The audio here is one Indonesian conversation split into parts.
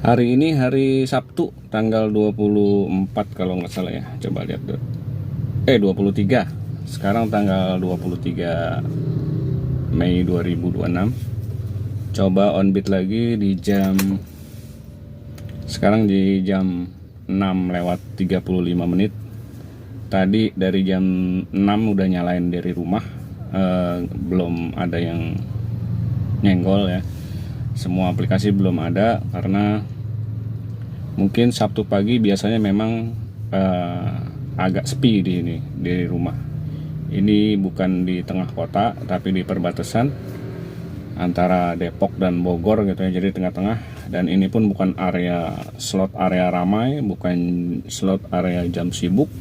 Hari ini hari Sabtu tanggal 24 kalau nggak salah ya. Coba lihat dulu. 23. Sekarang tanggal 23 Mei 2026. Coba on beat lagi di jam sekarang di jam 6:35. Tadi dari jam 6 udah nyalain dari rumah. Belum ada yang nyenggol ya. Semua aplikasi belum ada karena mungkin Sabtu pagi biasanya memang agak sepi di rumah. Ini bukan di tengah kota tapi di perbatasan antara Depok dan Bogor gitu ya, jadi tengah-tengah. Dan ini pun bukan area slot area ramai, bukan slot area jam sibuk.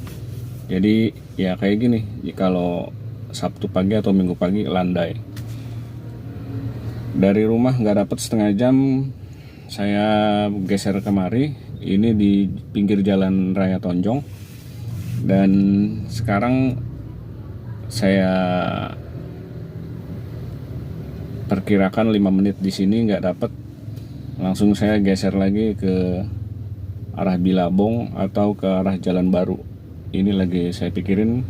Jadi ya kayak gini, kalau Sabtu pagi atau Minggu pagi landai. Dari rumah nggak dapat setengah jam, saya geser kemari. Ini di pinggir jalan Raya Tonjong. Dan sekarang saya perkirakan 5 menit di sini nggak dapat. Langsung saya geser lagi ke arah Bilabong atau ke arah Jalan Baru. Ini lagi saya pikirin.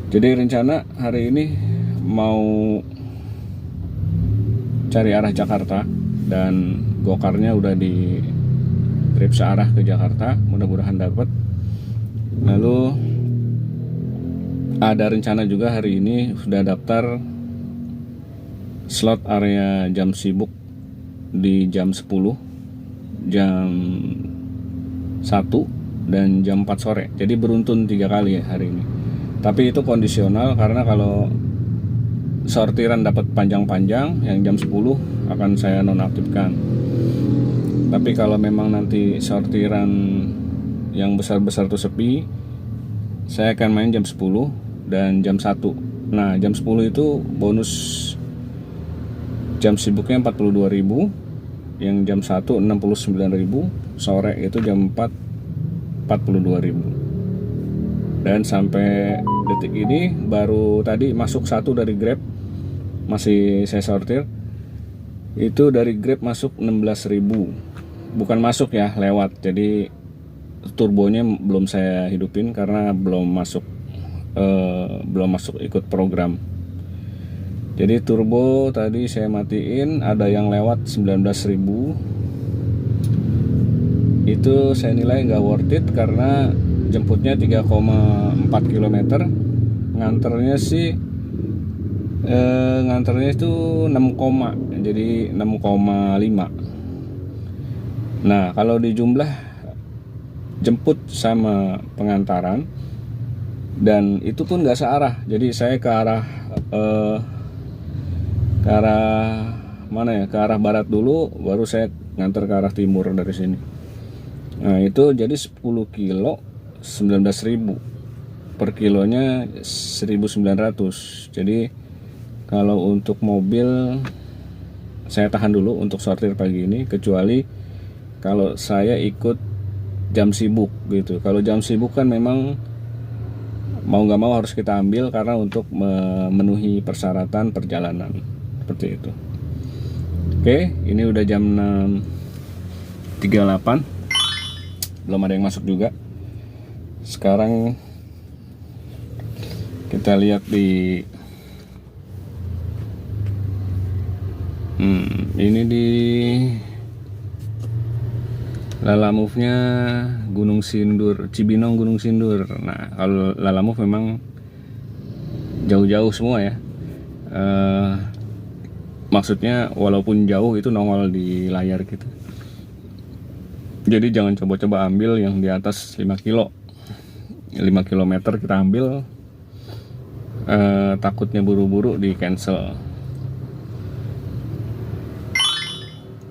Jadi rencana hari ini mau cari arah Jakarta, dan gokarnya udah di trip searah ke Jakarta, mudah-mudahan dapat. Lalu ada rencana juga hari ini sudah daftar slot area jam sibuk di jam 10, jam 1, dan jam 4 sore. Jadi beruntun 3 kali ya hari ini. Tapi itu kondisional karena kalau sortiran dapat panjang-panjang yang jam 10 akan saya nonaktifkan. Tapi kalau memang nanti sortiran yang besar-besar itu sepi, saya akan main jam 10 dan jam 1. Nah, jam 10 itu bonus jam sibuknya 42.000, yang jam 1 69.000, sore itu jam 4 42.000. Dan sampai detik ini baru tadi masuk satu dari Grab, masih saya sortir. Itu dari Grab masuk 16.000. Bukan masuk ya, lewat. Jadi turbonya belum saya hidupin karena belum masuk ikut program. Jadi turbo tadi saya matiin, ada yang lewat 19.000. Itu saya nilai nggak worth it karena jemputnya 3,4 km, nganternya sih nganternya itu 6, jadi 6,5. Nah, kalau di jumlah jemput sama pengantaran, dan itu pun nggak searah. Jadi saya ke arah mana ya? Ke arah barat dulu, baru saya nganter ke arah timur dari sini. Nah, itu jadi 10 kilo 19.000, per kilonya 1.900. Jadi kalau untuk mobil saya tahan dulu untuk sortir pagi ini, kecuali kalau saya ikut jam sibuk gitu. Kalau jam sibuk kan memang mau nggak mau harus kita ambil karena untuk memenuhi persyaratan perjalanan seperti itu. Oke, ini udah jam 6.38, belum ada yang masuk juga. Sekarang kita lihat di ini di Lalamove-nya Gunung Sindur, Cibinong Gunung Sindur. Nah, kalau Lalamove memang jauh-jauh semua ya. Maksudnya walaupun jauh itu nongol di layar gitu. Jadi jangan coba-coba ambil yang di atas 5 kilo. 5 km kita ambil, takutnya buru-buru di cancel.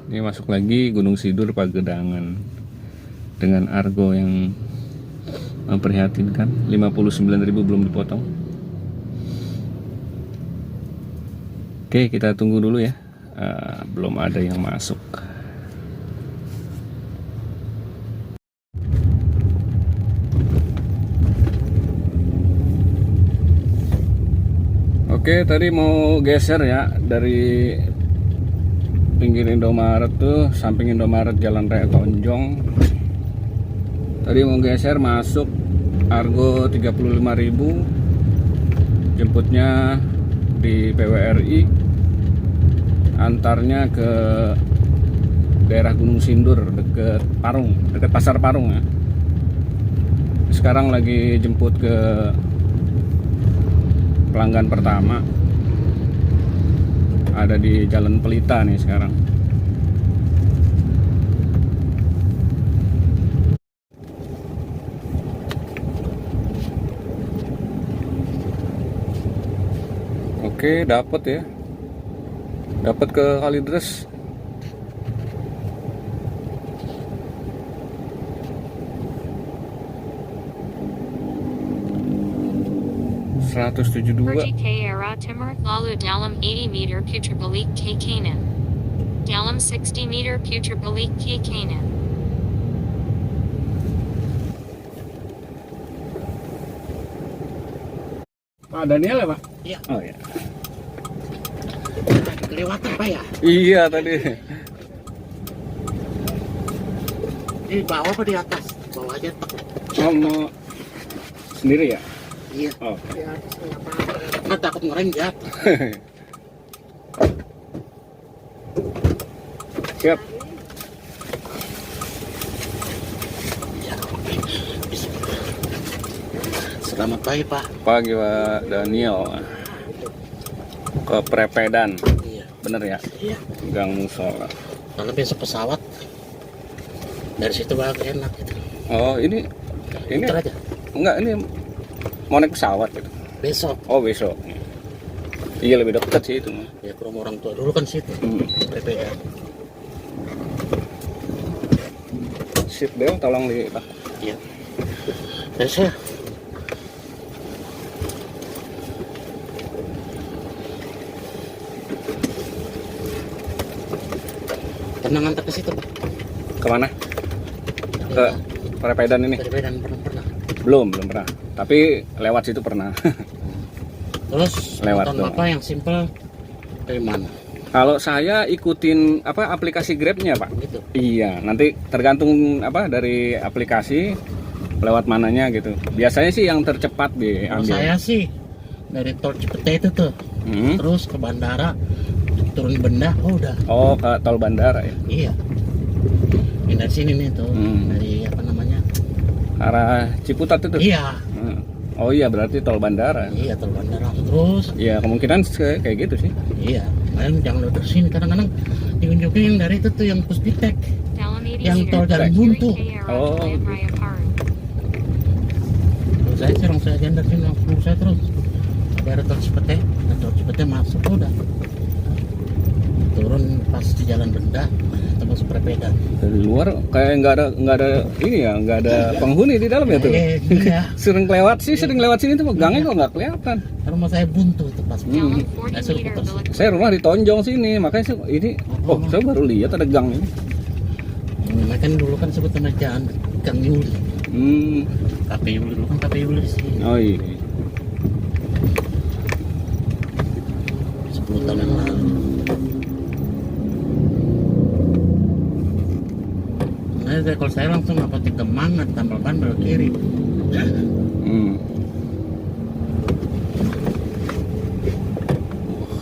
Ini masuk lagi Gunung Sindur Pagedangan dengan argo yang memprihatinkan, 59.000 belum dipotong. Oke, kita tunggu dulu ya. Belum ada yang masuk. Oke, tadi mau geser ya dari pinggir Indomaret tuh, samping Indomaret Jalan Raya Tonjong. Tadi mau geser masuk Argo 35.000, jemputnya di PWRI, antarnya ke daerah Gunung Sindur, deket Parung, deket Pasar Parung ya. Sekarang lagi jemput ke pelanggan pertama, ada di Jalan Pelita nih sekarang. Oke, dapat ya, dapat ke Kalideres. Pergi ke arah timur, lalu dalam 80 meter putar balik ke kanan. Dalam 60 meter putar balik ke kanan. Pak Daniel ya, Pak? Iya. Oh ya. Kelewatan Pak ya? Iya tadi. Di bawah apa di atas? Bawah aja Pak. Oh, mau sendiri ya? Iya. Oh. Di atas kenapa? Karena takut ngerem jatuh. Siap. Selamat pagi Pak. Pagi Pak Daniel. Ke Prepedan. Iya. Bener ya? Iya. Gang Musola. Kalau besok pesawat dari situ bakal enak gitu. Oh, ini Ntar aja. enggak, ini mau naik pesawat gitu. Besok Oh, besok. Iya, lebih dekat sih itu. ya ke rumah orang tua dulu kan situ. Berbeda. Sip deh, tolong di Pak. Iya. Biasa. Pernah ngantar ke situ Pak? Kemana? Ke Prepedan ini? Berbeda pernah. Belum pernah. Tapi lewat situ pernah. Terus Lewat nonton doang. apa yang simple dari mana? Kalau saya ikutin apa aplikasi Grabnya Pak. Gitu. Iya, nanti tergantung apa dari aplikasi lewat mananya gitu. Biasanya sih yang tercepat Kalau diambil. saya sih dari tol Cipete itu tuh, terus ke bandara, turun benda, oh udah. Oh, ke tol bandara ya. Iya. Ini dari sini nih tuh, Hmm. dari apa namanya? Arah Ciputat itu. Iya. Oh iya, berarti tol bandara. Iya tol bandara terus. Iya, kemungkinan kayak gitu sih. Iya. Kalian jangan lewat dari sini, kadang-kadang diunjukin yang dari itu tuh yang Puspitek, Dalam 80 yang meter tol Jalan kiri Buntu. ke arah Oh. Jalan Raya Parung. Terus saya sih langsung aja dari sini, langsung saya terus. Sampai ada tol Cipete, nah, tol Cipete masuk udah. Turun pas di jalan benda, tembus Prepedan. Dari luar kayak nggak ada ini ya, nggak ada penghuni di dalam ya tuh. Iya. Sering lewat sini tuh gangnya kok nggak kelihatan. Rumah saya buntu tuh pas Dalam saya 40 suruh meter putar. belok Saya rumah di Tonjong sini, makanya ini saya baru lihat ada gang ini. Nah, kan dulu kan sebut nama jalan Gang Yuli. Kafe Yuli dulu kan Kafe Yuli di sini. Oh iya. 10 tahun yang lalu. Nah, kalau saya langsung apotek Kemang, tambal ban belok kiri.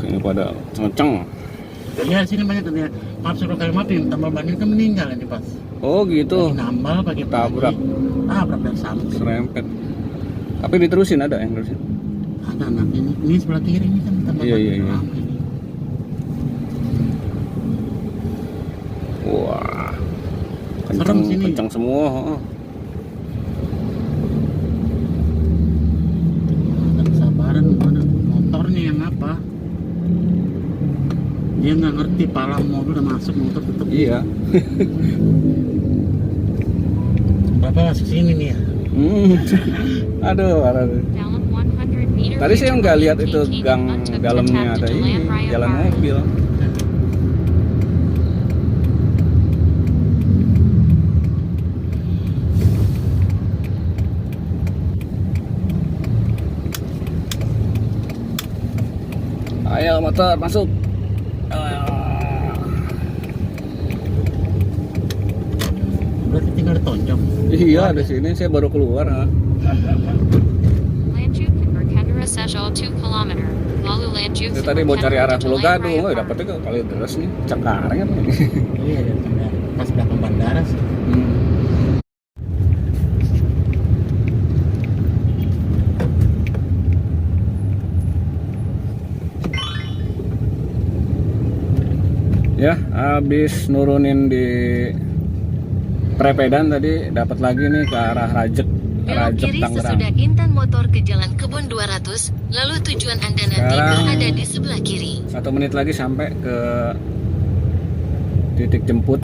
Ini pada ngeceng. Iya, sini banyak tuh ya. Maaf suruh kali maaf, yang tambal ban ini kan meninggal ini pas. Oh gitu. Lagi nambal pagi Tabrak. Tabrak dari samping. Serempet. Tapi diterusin ada yang terusin. Ada anak ini sebelah kiri ini kan tambal Iya, ban iya, iya. ramai ini. Wah. Serem sini. Kenceng semua. Ada kesabaran mana motornya yang apa? Dia nggak ngerti palang mobil udah masuk motor tetep. Iya. Bapak masuk sini nih ya. Aduh. dalam 100 meter. Tadi saya nggak lihat itu ke gang kanan untuk dalamnya tetap ada di ini, Jalan Raya jalan Parung. mobil. Ayo motor masuk. tinggal tonjok. Iya, di sini saya baru keluar. Lanjut ke Kendara Sejol 2 km. Lalu lanjut Itu ke tadi mau cari arah Kendara Pulau Jalan Gadung, Raya dapetnya ke kali deras nih, Cengkareng apa nih? Iya, dari bandara. Pas belakang bandara sih. Ya, habis nurunin di Prepedan tadi dapat lagi nih ke arah Rajek Belok kiri sesudah Intan Motor ke Jalan Kebun 200, lalu tujuan Anda nanti Sekarang berada di sebelah kiri. 1 menit lagi sampai ke titik jemput.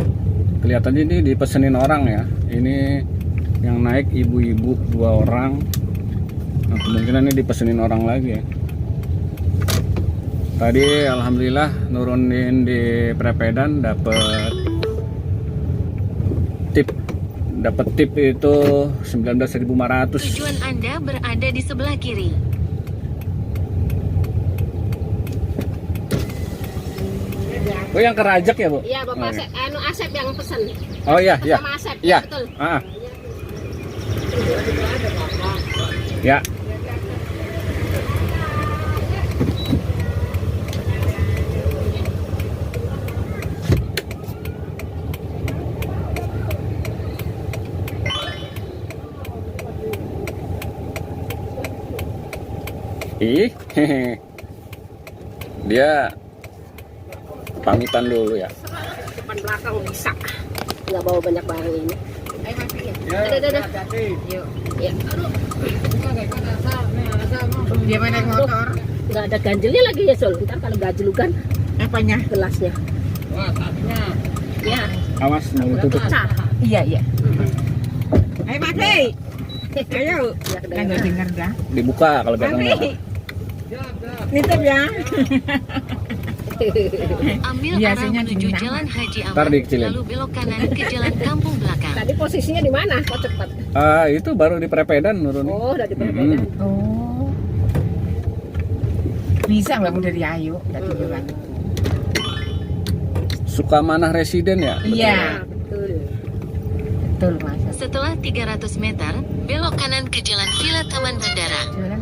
Kelihatannya ini dipesenin orang ya. Ini yang naik ibu-ibu 2 orang. Nah, kemungkinan ini dipesenin orang lagi ya. Tadi alhamdulillah nurunin di Prepedan dapat tip itu 19.500. Tujuan Anda berada di sebelah kiri. Oh, yang ke Rajek ya, Bu? Iya, Bapak Oh, iya. Asep yang pesan. Oh iya, iya. Sama Asep, Iya. betul. Ah. Ya. Ih, hehe. Dia pamitan dulu ya. Depan belakang bisa. Nggak bawa banyak barang ini. Ayo mati ya. Ada. Yuk. Ya. Dia mana naik motor? Nggak ada ganjelnya lagi ya, Sol. Ntar kalau ganjelukan Apanya? gelasnya. Ya. Awas mau ditutup. Pecah. Iya. Ayo mati. Ayo. Ya, Kan gak denger dah. Dibuka kalau datang. Mati. Nitip ya. Ambil arah Biasanya menuju gini, Jalan Haji Ntar Aman, dikecilin. lalu belok kanan ke Jalan Kampung Belakang. Tadi posisinya di mana? Kok cepat? Itu baru di Prepedan nurunin. Oh, udah di perbedaan. Oh. Bisa nggak mau dari Ayu? Dari jalan. Sukamanah Residen ya? Iya. Nah, betul. Betul masa. Setelah 300 meter, belok kanan ke Jalan Villa Taman Bandara. Jalan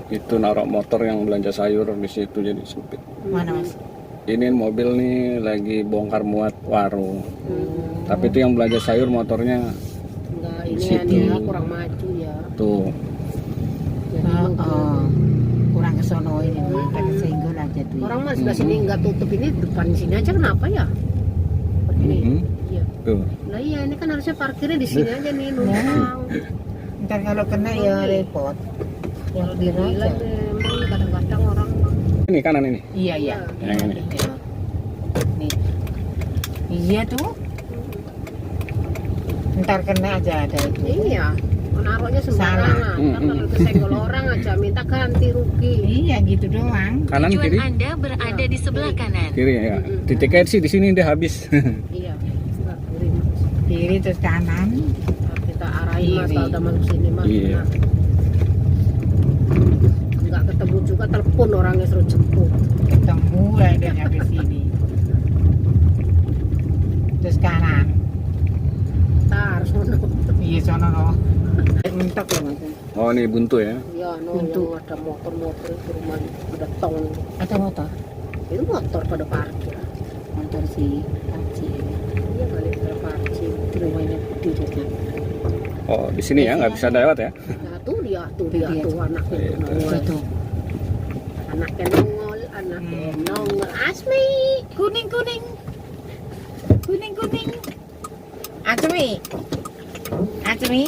Itu naruh motor yang belanja sayur di situ jadi sempit. mana mas? Ini mobil nih lagi bongkar muat warung. Tapi itu yang belanja sayur motornya Enggak, Di ini situ. dia kurang maju ya. tuh. Jadi Oh. Kurang kesono ini kan senggol aja tuh. orang mah sebelah sini nggak tutup, ini depan sini aja, kenapa ya? Ini. Mhm. Iya. Tuh. Lah iya, ini kan harusnya parkirnya di sini aja nih, numpang. Ntar kalau kena ya repot. Yang di Gila, memang kadang-kadang orang mah. Ini kanan ini. Iya. Yang ini. Nih. Iya tuh. Ntar kena aja ada itu. Iya, menaruhnya sembarangan. Salah. Ntar kalau kesenggol orang aja minta ganti rugi. Iya gitu doang. Kanan Tujuan kiri. Anda berada di sebelah kanan. Kiri ya. Titiknya sih di sini dia habis. Iya, nggak kiri. Kiri terus kanan. Ntar kita arahin mas Kiri. kalau udah masuk sini mas. Iya. Nggak ketemu juga, telepon orangnya suruh jemput. Ketemu lah udah nyampe sini. Terus kanan. Ntar sono. Iya sono no. Mentok loh mas. Oh, ini buntu ya. Iya, no, Buntu. yang ada motor-motor itu rumah ada tong. Ada motor. Itu motor pada parkir. Motor si Panci. Iya kali pada parkir. Itu rumahnya di juga. Oh, di sini ya nggak bisa lewat ya. Nah tuh dia Dia. tuh anaknya Iya, nongol. Itu. Anaknya nongol, anaknya nongol. Asmi. Kuning. Acmi.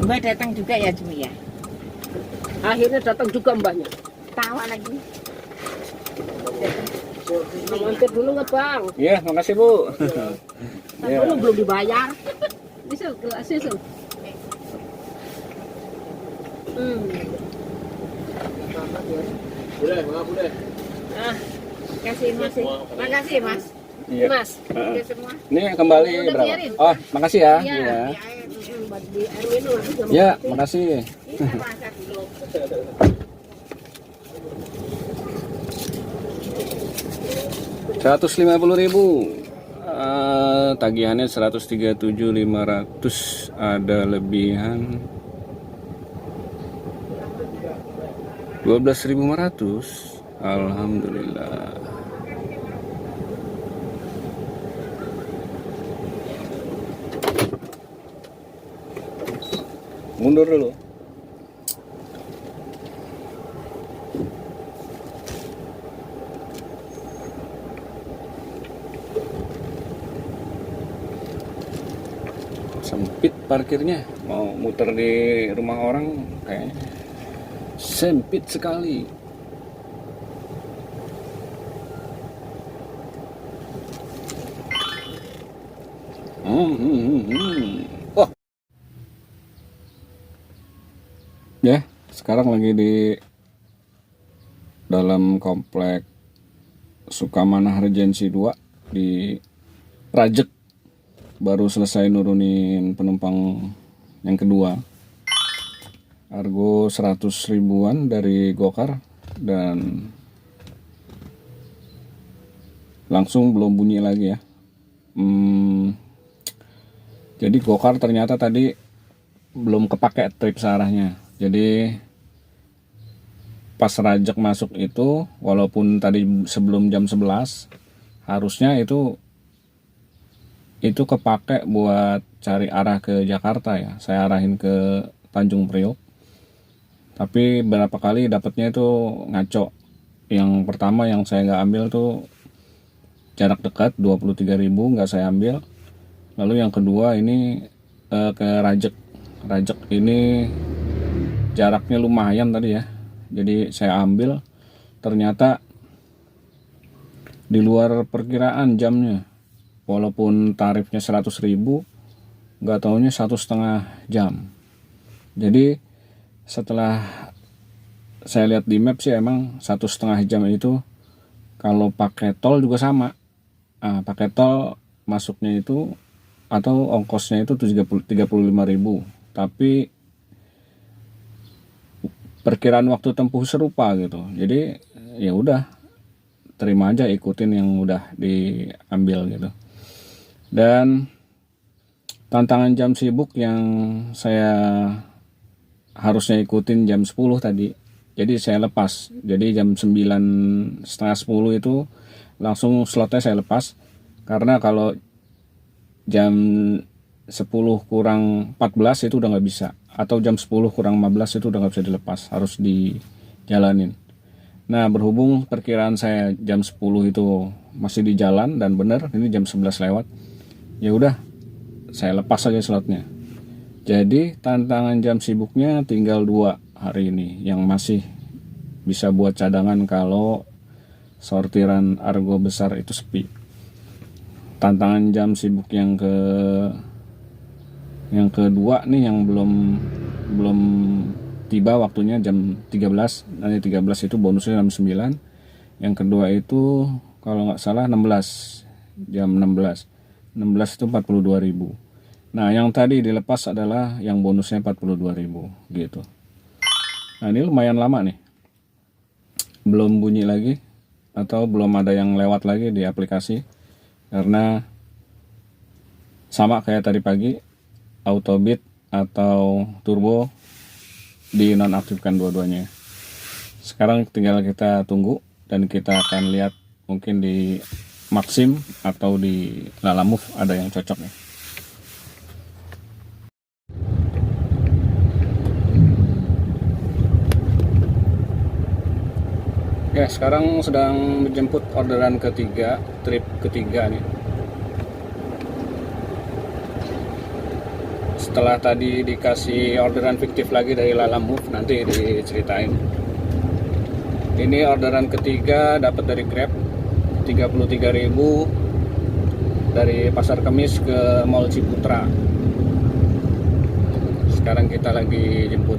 Mbak datang juga ya Acmi ya. Akhirnya datang juga mbaknya. Tawa lagi. Mampir dulu nggak bang? Iya, makasih Bu. Kan Iya. dulu belum dibayar. Bisa gelasnya Sul. Kasih mas. Makasih mas. Iya. Mas, Heeh. Udah semua. Ini kembali Udah berapa? biarin. Oh, makasih ya. Iya. Iya. Buat di air minum nanti jam Ya, kopi. makasih. Ini masak dulu. 150.000. tagihannya 137.500, ada lebihan 12.500. Alhamdulillah. Mundur dulu. Sempit parkirnya, mau muter di rumah orang kayaknya sempit sekali. Wah. Ya, sekarang lagi di dalam komplek Sukamana Regency 2 di Rajek. Baru selesai nurunin penumpang yang kedua. Argo 100 ribuan dari Gokar dan langsung belum bunyi lagi ya. Jadi Gokar ternyata tadi belum kepake trip searahnya. Jadi pas Rajek masuk itu, walaupun tadi sebelum jam 11, harusnya itu kepake buat cari arah ke Jakarta ya. Saya arahin ke Tanjung Priok. Tapi berapa kali dapatnya itu ngaco. Yang pertama yang saya nggak ambil tuh jarak dekat 23.000 nggak saya ambil. Lalu yang kedua ini ke Rajek. Rajek ini jaraknya lumayan tadi ya. Jadi saya ambil, ternyata di luar perkiraan jamnya. Walaupun tarifnya 100.000, nggak taunya 1,5 jam. Jadi setelah saya lihat di map sih emang 1,5 jam itu kalau pakai tol juga sama. Pakai tol masuknya itu atau ongkosnya itu 35.000. Tapi perkiraan waktu tempuh serupa gitu. Jadi ya udah terima aja, ikutin yang udah diambil gitu. Dan tantangan jam sibuk yang saya harusnya ikutin jam 10 tadi, jadi saya lepas. Jadi jam 9, setengah 10 itu langsung slotnya saya lepas. Karena kalau jam 10 kurang 14 itu udah nggak bisa. Atau jam 10 kurang 15 itu udah nggak bisa dilepas, harus dijalanin. Nah, berhubung perkiraan saya jam 10 itu masih di jalan dan benar ini jam 11 lewat, ya udah saya lepas aja slotnya. Jadi tantangan jam sibuknya tinggal 2 hari ini yang masih bisa buat cadangan kalau sortiran Argo besar itu sepi. Tantangan jam sibuk yang kedua nih yang belum tiba waktunya jam 13. Nanti 13 itu bonusnya jam 9. Yang kedua itu kalau nggak salah 16, jam 16 itu 42.000. Nah yang tadi dilepas adalah yang bonusnya 42.000 gitu. Nah ini lumayan lama nih, belum bunyi lagi atau belum ada yang lewat lagi di aplikasi. Karena sama kayak tadi pagi, Autobit atau Turbo dinonaktifkan dua-duanya. Sekarang tinggal kita tunggu dan kita akan lihat mungkin di Maxim atau di Lalamove ada yang cocok ya. Ya, sekarang sedang menjemput orderan ketiga, trip ketiga nih. Setelah tadi dikasih orderan fiktif lagi dari Lalamove, nanti diceritain. Ini orderan ketiga dapat dari Grab, 33.000 dari Pasar Kemis ke Mall Ciputra. Sekarang kita lagi jemput.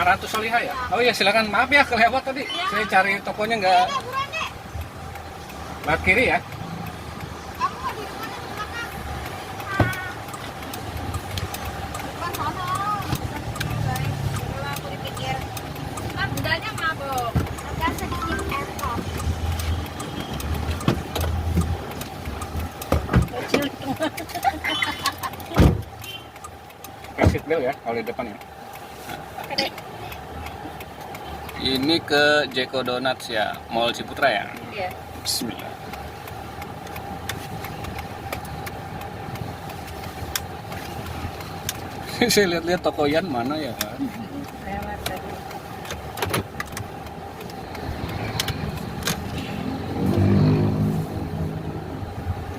Ratu Soliha ya? Oh iya silakan, maaf ya kelewat tadi. Saya cari tokonya nggak. Lewat kiri ya? bel ya kalau di depan ya. Ini ke Jeko Donuts ya, Mall Ciputra ya. Iya. Bismillah. Saya lihat-lihat toko Yan mana ya kan? Lewat tadi.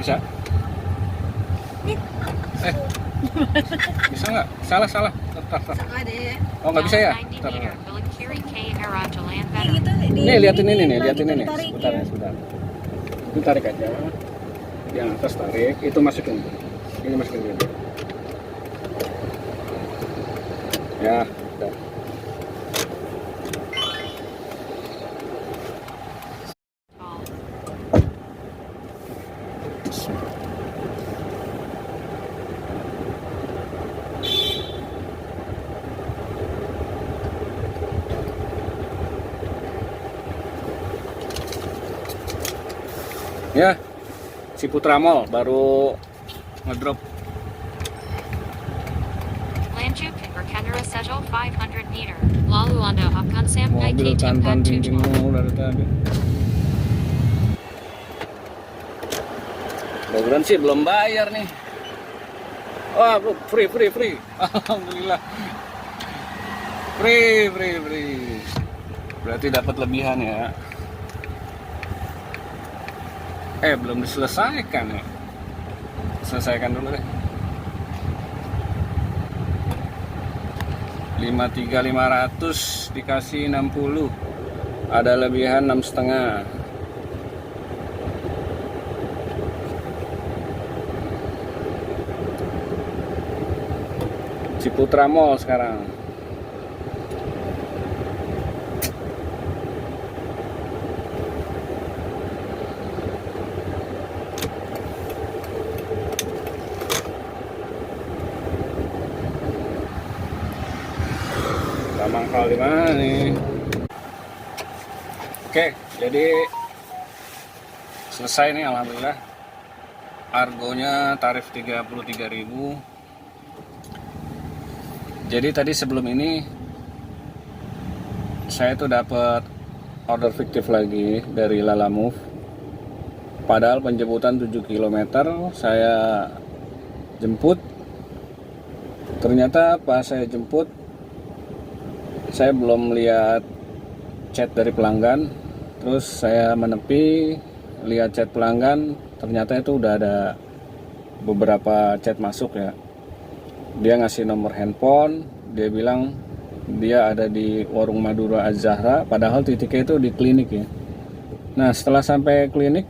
Bisa? Bisa nggak? Salah. Tar. Ada ya. Oh nggak bisa ya? 90 Tar. meter, belok kiri ke arah jalan Kayak Veteran. gitu. Nih liatin ini nih, liatin kita ini. ditarik Sebentar ya. ya, sebentar. Itu tarik aja. Yang atas tarik, itu masukin. Ini masukin dulu. Ya, udah. Tall. Ya, Ciputra Mall baru ngedrop. Lanjut ke Kendara Sejol 500 meter, lalu Anda akan sampai Mobil ke tantan tempat tinggi tujuan. mulu dari tadi. Mudah-mudahan sih belum bayar nih. Wah, bro, free. Alhamdulillah. Free. Berarti dapat lebihan ya. Belum diselesaikan ya. Selesaikan dulu deh. 53.500 dikasih 60. Ada lebihan 6,5. Ciputra Mall sekarang. Kita mangkal di mana nih? Oke, jadi selesai nih alhamdulillah. Argonya tarif 33.000. Jadi tadi sebelum ini saya tuh dapat order fiktif lagi dari Lalamove. Padahal penjemputan 7 km saya jemput. Ternyata pas saya jemput saya belum lihat chat dari pelanggan. Terus saya menepi lihat chat pelanggan, ternyata itu udah ada beberapa chat masuk ya. Dia ngasih nomor handphone, dia bilang dia ada di Warung Madura Az-Zahra, padahal titiknya itu di klinik ya. Nah setelah sampai klinik,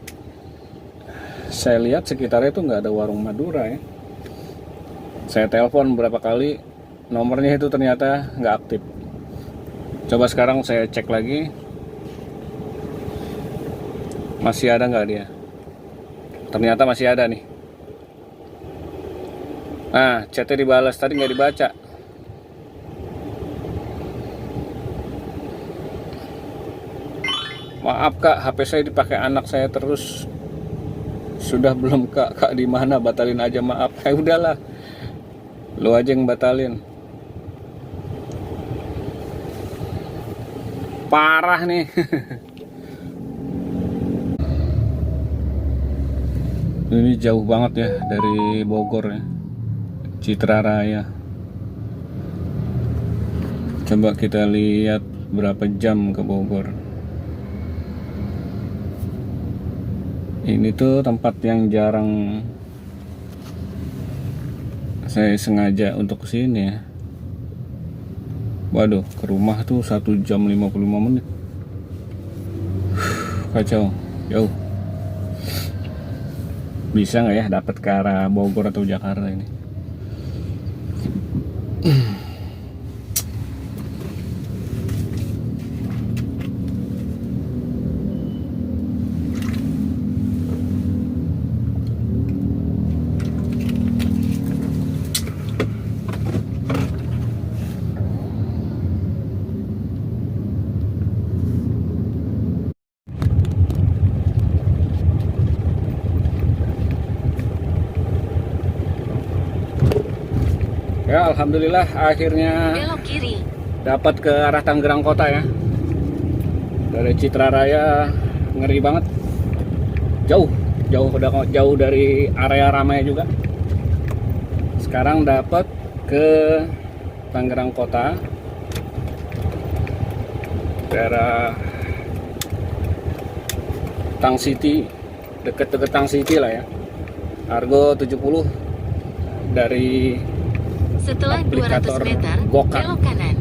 saya lihat sekitarnya itu nggak ada Warung Madura ya. Saya telepon beberapa kali, nomornya itu ternyata nggak aktif. Coba sekarang saya cek lagi, masih ada nggak dia? Ternyata masih ada nih. Nah, chatnya dibalas, tadi nggak dibaca. Maaf kak, HP saya dipakai anak saya terus. Sudah belum kak? Kak di mana? Batalin aja maaf. Udahlah, lu aja yang batalin. Parah nih. Ini jauh banget ya dari Bogor ya. Citra Raya. Coba kita lihat berapa jam ke Bogor. Ini tuh tempat yang jarang saya sengaja untuk kesini ya. Waduh, ke rumah tuh 1 jam 55 menit. Kacau, jauh. Bisa nggak ya dapat ke arah Bogor atau Jakarta ini? Ya alhamdulillah akhirnya Belok kiri. dapat ke arah Tangerang Kota ya. Dari Citra Raya ngeri banget. Udah jauh dari area ramai juga. Sekarang dapat ke Tangerang Kota. Daerah Tang City, deket-deket Tang City lah ya. Argo 70 dari Setelah 200 aplikator meter, Gokar. belok kanan.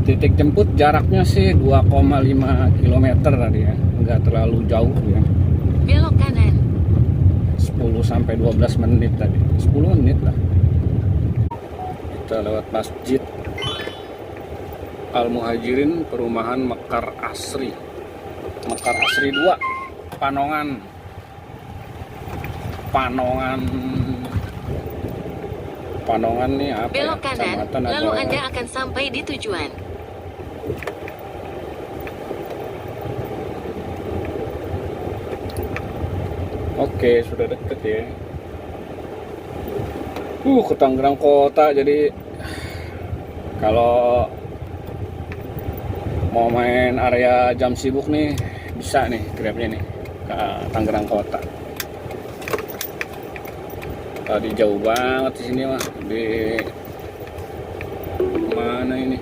Titik jemput jaraknya sih 2,5 km tadi ya, nggak terlalu jauh ya. Belok kanan. 10 sampai 12 menit tadi, 10 menit lah. Kita lewat Masjid Al Muhajirin, perumahan Mekar Asri 2, Panongan nih apa Belok ya? kanan, Kecamatan lalu atau- Anda akan sampai di tujuan. Oke, sudah deket ya. Ke Tangerang Kota. Jadi kalau mau main area jam sibuk nih bisa nih grabnya nih ke Tangerang Kota. Tadi jauh banget di sini mah, di mana ini?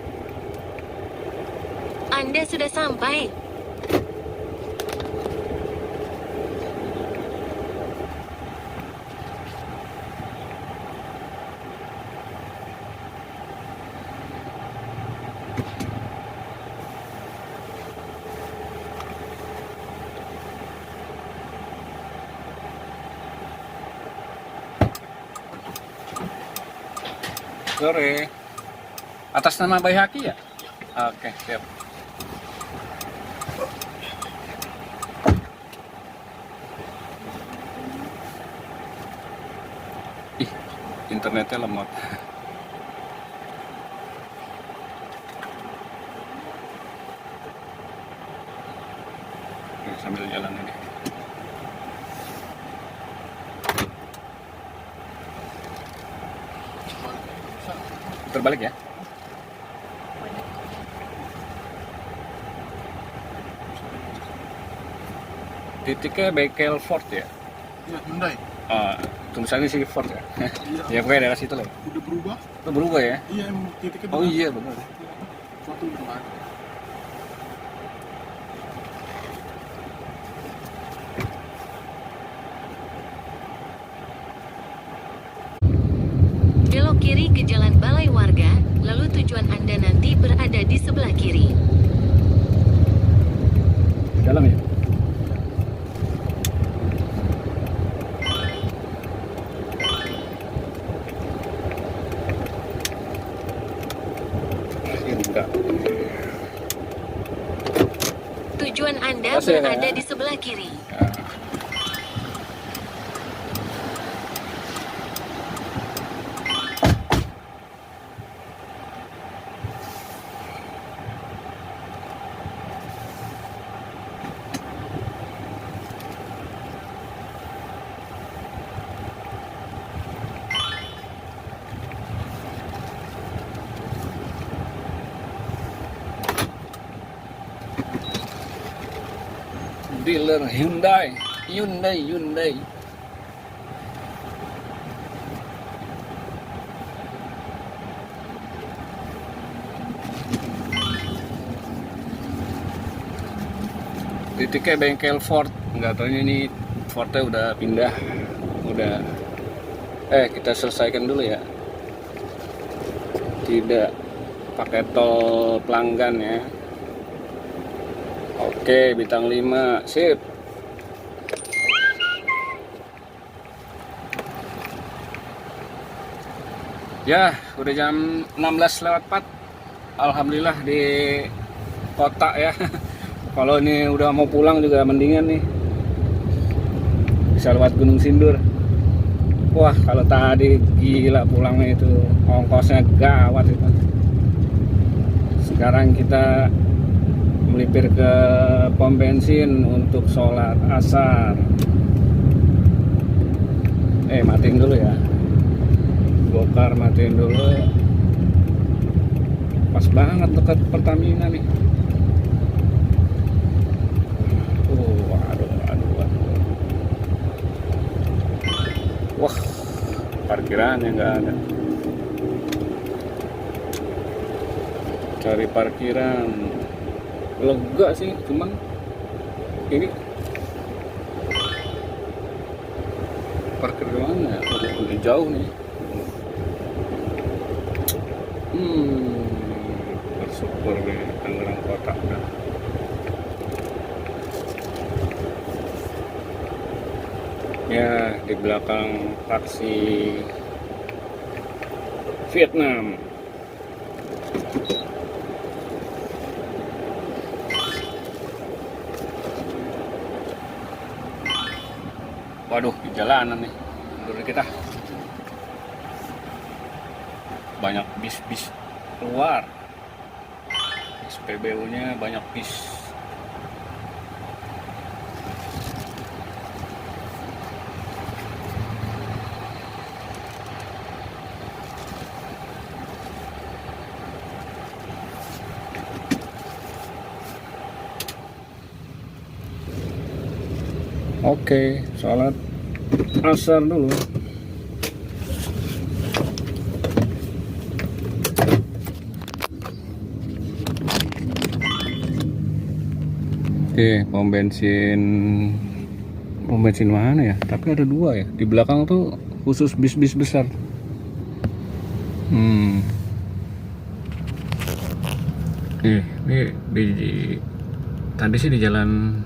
Anda sudah sampai. Sore. Atas nama Baihaqi ya? Oke, siap. Ih, internetnya lemot. Oke, sambil jalan ini. Terbalik ya? Titiknya bengkel Ford ya? Iya, Hyundai. Tulisannya sih Ford ya? Iya. Ya pokoknya daerah situ lah. Udah berubah. Itu berubah ya? Iya, emang titiknya Oh iya benar. Suatu benar. Belok kiri ke Jalan Balai Warga, lalu tujuan Anda nanti berada di sebelah kiri. Dalam ya? Enggak. Tujuan Anda Masih ya, berada Kak? di sebelah kiri. Dealer Hyundai. Titiknya bengkel Ford. Nggak tahu ini Fordnya udah pindah. Kita selesaikan dulu ya. Tidak pakai tol pelanggan ya. Oke, bintang 5, sip. Ya, udah jam 16:04. Alhamdulillah di kota ya. Kalau ini udah mau pulang juga mendingan nih. Bisa lewat Gunung Sindur. Wah, kalau tadi gila pulangnya itu ongkosnya gawat itu. Sekarang kita melipir ke pom bensin untuk sholat asar. Matiin dulu ya, bokar matiin dulu. Pas banget dekat Pertamina nih. Aduh. Wah, parkirannya nggak ada. Cari parkiran lega sih, cuman ini parkir di mana? Udah jauh nih. Bersyukur di Tangerang Kota udah. Ya, di belakang taksi Vietnam. Waduh, di jalanan nih menurut kita banyak bis-bis keluar. SPBU nya banyak bis. Oke, sholat asar dulu. Oke, pom bensin mana ya? Tapi ada dua ya. Di belakang tuh khusus bis-bis besar. Ini tadi sih di jalan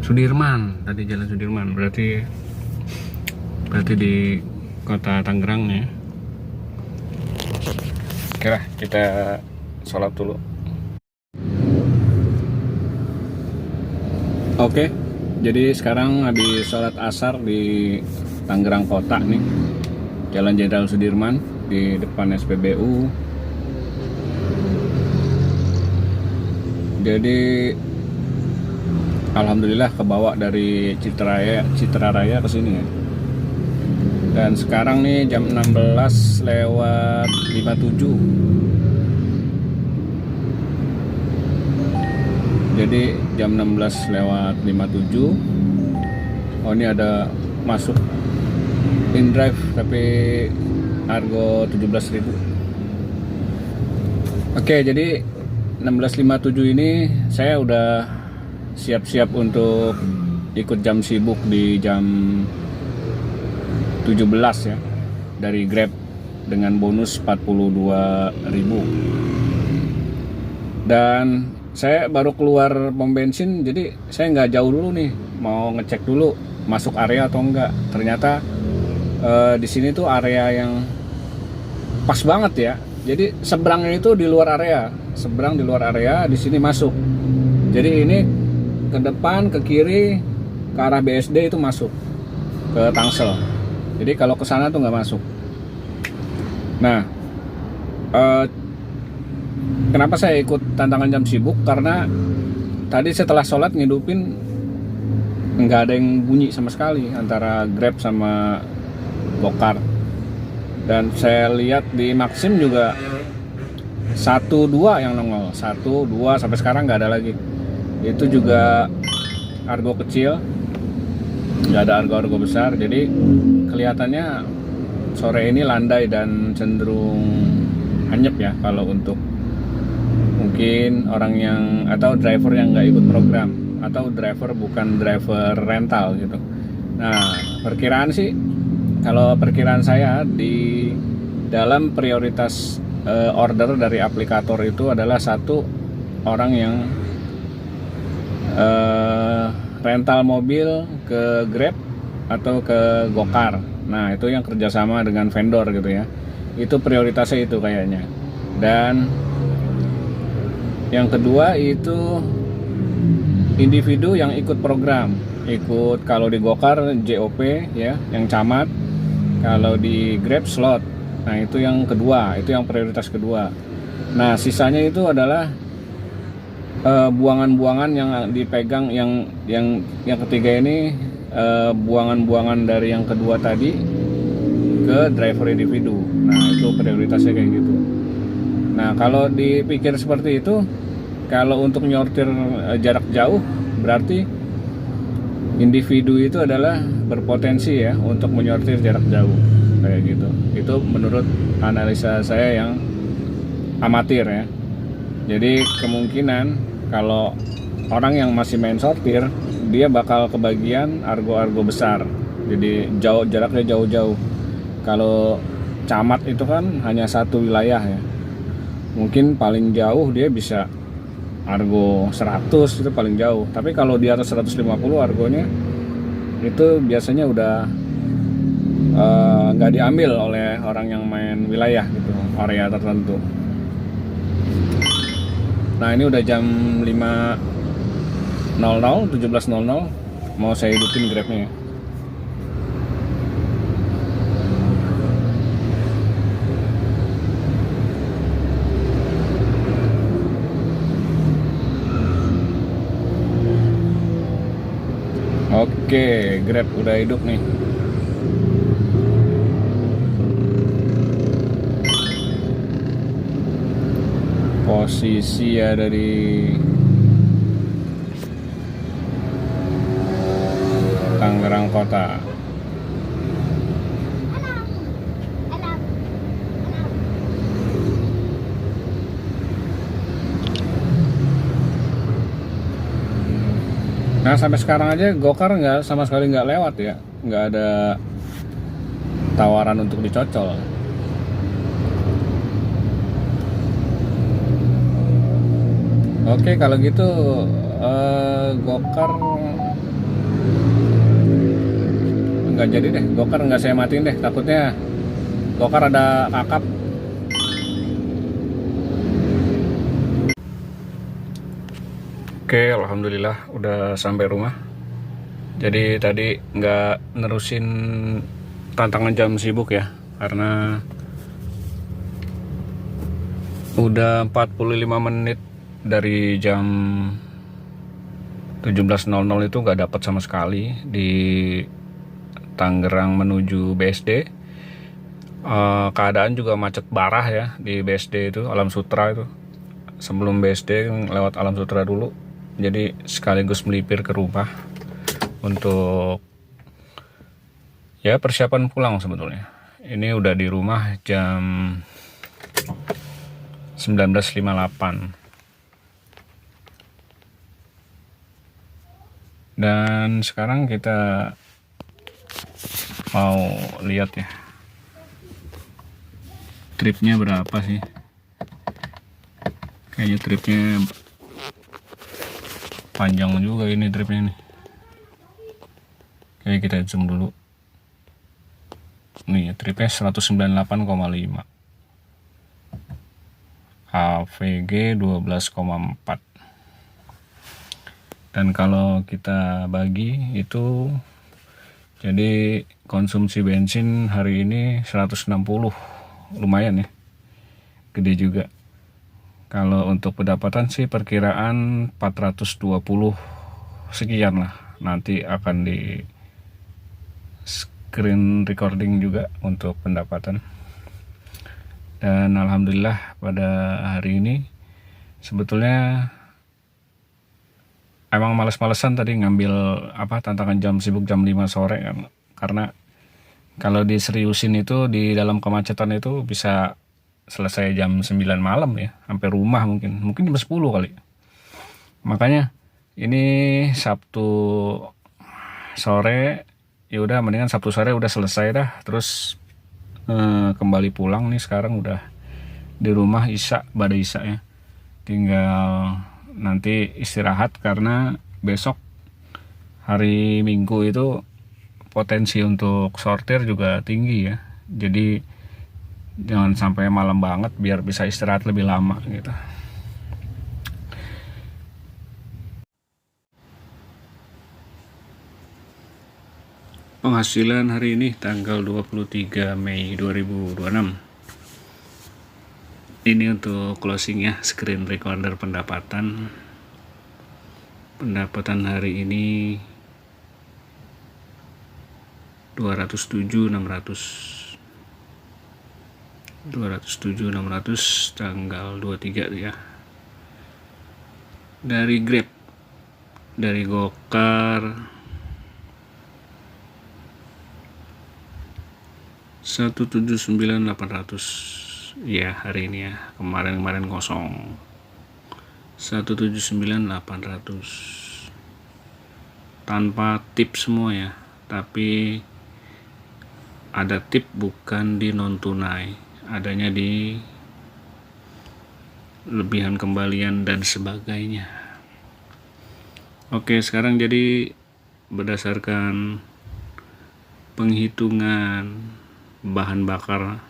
Sudirman, jalan Sudirman, berarti di kota Tangerang ya. Oke lah, kita sholat dulu. Oke, jadi sekarang habis sholat asar di Tangerang Kota nih, Jalan Jenderal Sudirman di depan SPBU. Jadi alhamdulillah kebawa dari Citra Raya ke sini ya. Dan sekarang nih jam 16:57. Jadi jam 16:57. Oh, ini ada masuk InDrive tapi harga 17.000. Oke, jadi 16:57 ini saya udah siap-siap untuk ikut jam sibuk di jam 17 ya, dari Grab dengan bonus 42.000. Dan saya baru keluar pom bensin, jadi saya nggak jauh dulu nih, mau ngecek dulu masuk area atau enggak. Ternyata di sini tuh area yang pas banget ya. Jadi seberangnya itu di luar area, di sini masuk. Jadi ini ke depan, ke kiri, ke arah BSD itu masuk ke Tangsel. Jadi kalau ke sana tuh nggak masuk. Nah, kenapa saya ikut tantangan jam sibuk? Karena tadi setelah sholat ngidupin nggak ada yang bunyi sama sekali antara Grab sama Gokar. Dan saya lihat di Maxim juga 1-2 yang nongol, 1-2 sampai sekarang nggak ada lagi. Itu juga argo kecil, nggak ada argo besar. Jadi kelihatannya sore ini landai dan cenderung hanyep ya kalau untuk mungkin orang yang atau driver yang nggak ikut program atau driver bukan driver rental gitu. Nah, perkiraan sih, kalau perkiraan saya di dalam prioritas order dari aplikator itu adalah satu orang yang rental mobil ke Grab atau ke Gokar. Nah, itu yang kerjasama dengan vendor gitu ya. Itu prioritasnya itu kayaknya. Dan yang kedua itu individu yang ikut program. Ikut kalau di Gokar JOP ya, yang camat. Kalau di Grab slot. Nah, itu yang kedua, itu yang prioritas kedua. Nah, sisanya itu adalah buangan-buangan yang dipegang yang ketiga ini, buangan-buangan dari yang kedua tadi ke driver individu. Nah, itu prioritasnya kayak gitu. Nah, kalau dipikir seperti itu, kalau untuk nyortir jarak jauh, berarti individu itu adalah berpotensi ya untuk menyortir jarak jauh kayak gitu. Itu menurut analisa saya yang amatir ya. Jadi kemungkinan kalau orang yang masih main sortir, dia bakal kebagian argo-argo besar. Jadi jaraknya jauh-jauh. Kalau camat itu kan hanya satu wilayah ya. Mungkin paling jauh dia bisa argo 100 itu paling jauh. Tapi kalau di atas 150 argonya itu biasanya udah nggak diambil oleh orang yang main wilayah gitu, area tertentu. Nah, ini udah jam 5.00, 17.00. Mau saya hidupin Grabnya ya. Oke, Grab udah hidup nih. Posisi ada di Tangerang Kota. Nah, sampai sekarang aja Gokar sama sekali nggak lewat ya, nggak ada tawaran untuk dicocol. Oke, kalau gitu Gokar nggak jadi deh. Gokar nggak saya matiin deh, takutnya Gokar ada kakap. Oke, alhamdulillah udah sampai rumah. Jadi tadi nggak nerusin tantangan jam sibuk ya, karena udah 45 menit dari jam 17.00 itu nggak dapat sama sekali di Tangerang menuju BSD. Keadaan juga macet parah ya di BSD itu, Alam Sutra itu. Sebelum BSD lewat Alam Sutra dulu, jadi sekaligus melipir ke rumah untuk ya persiapan pulang sebetulnya. Ini udah di rumah jam 19.58. Dan sekarang kita mau lihat ya, tripnya berapa sih. Kayaknya tripnya panjang juga ini tripnya nih. Kayak kita zoom dulu. Nih tripnya 198,5. AVG 12,4. Dan kalau kita bagi itu, jadi konsumsi bensin hari ini 160. Lumayan ya, gede juga. Kalau untuk pendapatan sih perkiraan 420 sekian lah. Nanti akan di screen recording juga untuk pendapatan. Dan alhamdulillah pada hari ini sebetulnya emang males-malesan tadi ngambil tantangan jam sibuk jam 5 sore kan. Karena kalau diseriusin itu di dalam kemacetan itu bisa selesai jam 9 malam ya, sampai rumah mungkin jam 10 kali. Makanya ini Sabtu sore, ya udah mendingan Sabtu sore udah selesai dah, terus kembali pulang nih. Sekarang udah di rumah pada isya ya. Tinggal nanti istirahat karena besok hari Minggu itu potensi untuk sortir juga tinggi ya. Jadi jangan sampai malam banget biar bisa istirahat lebih lama gitu. Penghasilan hari ini tanggal 23 Mei 2026. Ini untuk closing ya, screen recorder pendapatan pendapatan hari ini 207.600 tanggal 23 ya. Dari Grab, dari Gokar 179.800 ya hari ini ya. Kemarin kosong 179.800 tanpa tip semua ya, tapi ada tip bukan di non tunai, adanya di lebihan kembalian dan sebagainya. Oke, sekarang jadi berdasarkan penghitungan bahan bakar.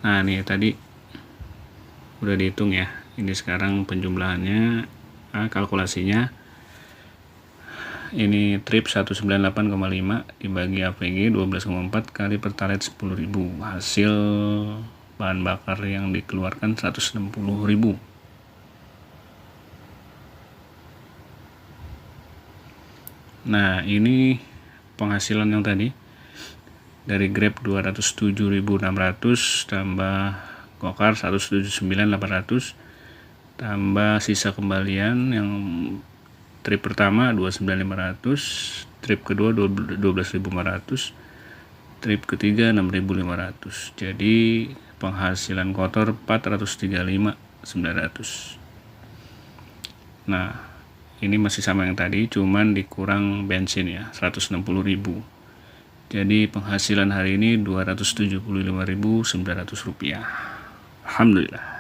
Nah, nih tadi udah dihitung ya. Ini sekarang penjumlahannya, kalkulasinya. Ini trip 198,5 dibagi APG 12,4 kali Pertalite 10.000. Hasil bahan bakar yang dikeluarkan 160.000. Nah, ini penghasilan yang tadi dari Grab 207.600 tambah Gokar 179.800 tambah sisa kembalian yang trip pertama 29.500, trip kedua 12.500, trip ketiga 6.500. Jadi penghasilan kotor 435.900. Nah, ini masih sama yang tadi, cuman dikurang bensin ya 160.000. Jadi penghasilan hari ini 275.900 rupiah. Alhamdulillah.